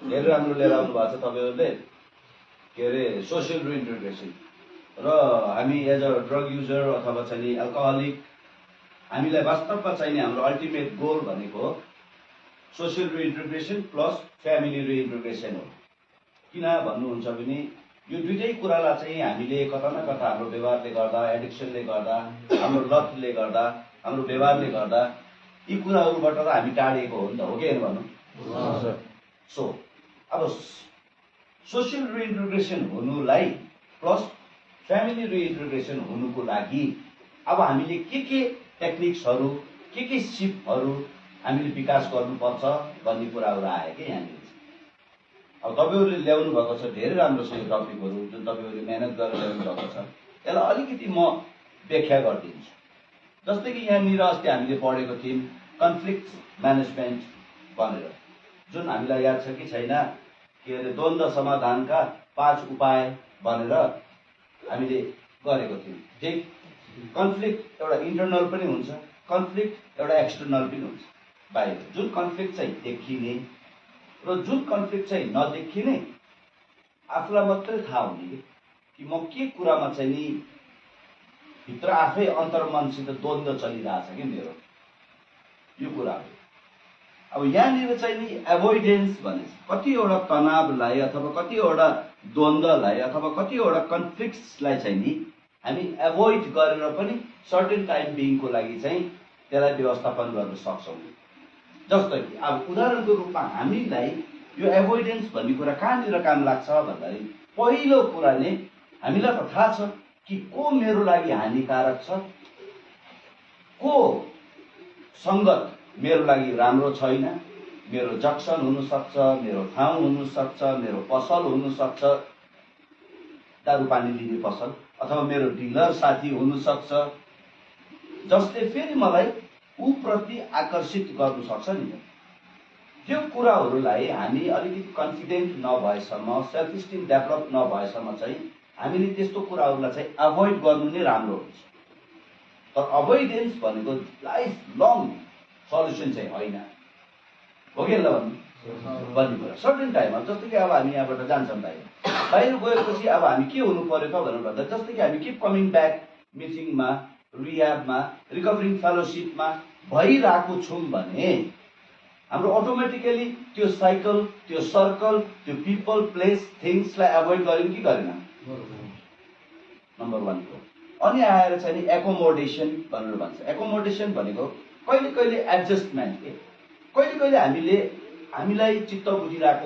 धेरै राम्रो लिएर आउनु भएको छ तपाईँहरूले के अरे सोसियल रिइन्टिग्रेसन र हामी एज अ ड्रग युजर अथवा चाहिँ नि एल्कोहलिक हामीलाई वास्तवमा चाहिने हाम्रो अल्टिमेट गोल भनेको social reintegration plus family reintegration हो। किन भन्नुहुन्छ भने यो दुईटै कुरालाई चाहिँ हामीले कता न कता हाम्रो व्यवहारले गर्दा, एडिक्सनले गर्दा, हाम्रो लतले गर्दा, हाम्रो व्यवहारले गर्दा यी कुराहरूबाट त हामी टाढिएको हो नि त, हो कि होइन भन्नु? सो अब सोसियल रिइन्टिग्रेसन हुनुलाई प्लस फ्यामिली रिइन्टिग्रेसन हुनुको लागि अब हामीले के टेक्निक्सहरू के सिपहरू हामीले विकास गर्नुपर्छ भन्ने कुराहरू आयो कि यहाँनिर। अब तपाईँहरूले ल्याउनु भएको छ धेरै राम्रोसँग टपिकहरू जुन तपाईँहरूले मेहनत गरेर ल्याउनु भएको छ, यसलाई अलिकति म व्याख्या गरिदिन्छु। जस्तै कि यहाँनिर अस्ति हामीले पढेको थियौँ कन्फ्लिक्ट म्यानेजमेन्ट भनेर, जुन हामीलाई याद छ कि छैन, के अरे द्वन्द्व समाधानका 5 उपाय भनेर हामीले गरेको थियौँ। ठिक, कन्फ्लिक्ट एउटा इन्टरनल पनि हुन्छ, कन्फ्लिक्ट एउटा एक्सटर्नल पनि हुन्छ, बाहिर जुन कन्फ्लिक्ट चाहिँ देखिने र जुन कन्फ्लिक्ट चाहिँ नदेखिने, आफूलाई मात्रै थाहा हुने कि म के कुरामा चाहिँ नि भित्र आफै अन्तर्मनसित द्वन्द्व चलिरहेछ कि मेरो, यो कुरा हो। अब यहाँनिर चाहिँ नि एभोइडेन्स भनेछ कतिवटा तनावलाई अथवा कतिवटा द्वन्द्वलाई अथवा कतिवटा कन्फ्लिक्ट्सलाई चाहिँ नि हामी एभोइड गरेर पनि सर्टेन टाइम बिङको लागि चाहिँ त्यसलाई व्यवस्थापन गर्न सक्छौँ। जस्तो कि अब उदाहरणको रूपमा हामीलाई यो एभोइडेन्स भन्ने कुरा कहाँनिर काम लाग्छ भन्दाखेरि पहिलो कुरा नै हामीलाई त थाहा छ कि को मेरो लागि हानिकारक छ, को सङ्गत मेरो लागि राम्रो छैन, मेरो जक्सन हुनसक्छ, मेरो ठाउँ हुनसक्छ, मेरो पसल हुनसक्छ, दारू पानी लिने पसल, अथवा मेरो डिलर साथी हुनसक्छ, जसले फेरि मलाई ऊप्रति आकर्षित गर्नु सक्छ नि। त्यो कुराहरूलाई हामी अलिकति कन्फिडेन्ट नभएसम्म, सेल्फ स्टिम डेभलप नभएसम्म चाहिँ हामीले त्यस्तो कुराहरूलाई चाहिँ अभोइड गर्नु नै राम्रो हुन्छ। तर अभोइडेन्स भनेको लाइफ लङ सल्युसन चाहिँ होइन, हो कि ल भन्ने कुरा सर्टेन टाइममा। जस्तो कि अब हामी यहाँबाट जान्छौँ बाहिर गएपछि अब हामी के हुनु पर्यो त भनेर भन्दा, जस्तो कि हामी किप कमिङ ब्याक मिटिङमा, रिह्याबमा, रिकभरिङ फेलोसिपमा भइरहेको छौँ भने हाम्रो अटोमेटिकली त्यो साइकल, त्यो सर्कल, त्यो पिपल, प्लेस, थिङ्सलाई एभोइड गऱ्यौँ कि गरेन? नम्बर 1 को। अनि आएर चाहिँ नि एकोमोडेसन भनेर भन्छ। एकोमोडेसन भनेको कहिले कहिले एडजस्टमेन्ट के, कहिले कहिले हामीलाई चित्त बुझिरहेको